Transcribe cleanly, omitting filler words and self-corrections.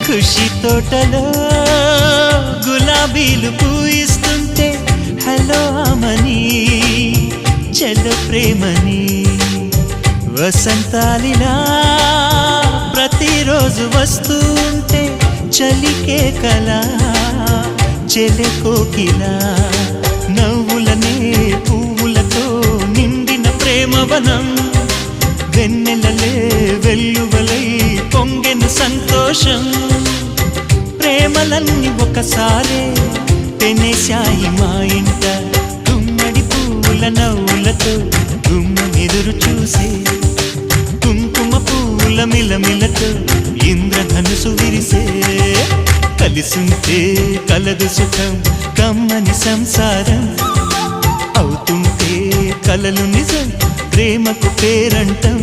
ఖుషి తోటలో గులాబీలు పూయిస్తుంటే హలో అమని చెల్లు ప్రేమని వసంతాలిలా ప్రతిరోజు వస్తుంటే చలికే కలా చెలె కోకిలా నవ్వులనే పువ్వులతో నిండిన ప్రేమవనం వెన్నెలలే వెల్లువలై పొంగెను సంతోషం ప్రేమలన్నీ ఒకసారే పెనేశాయి మా ఇంట గుమ్మడి పువ్వుల నవ్వులతో గుమ్మెదురు చూసే కుంకుమ పువ్వుల మిలమిలతో ఇంద్రధనుసు విరిసే కలిసుంటే కలదు సుఖం కమ్మని సంసారం అవుతుంటే కలలు నిజం ప్రేమకు పేరంటం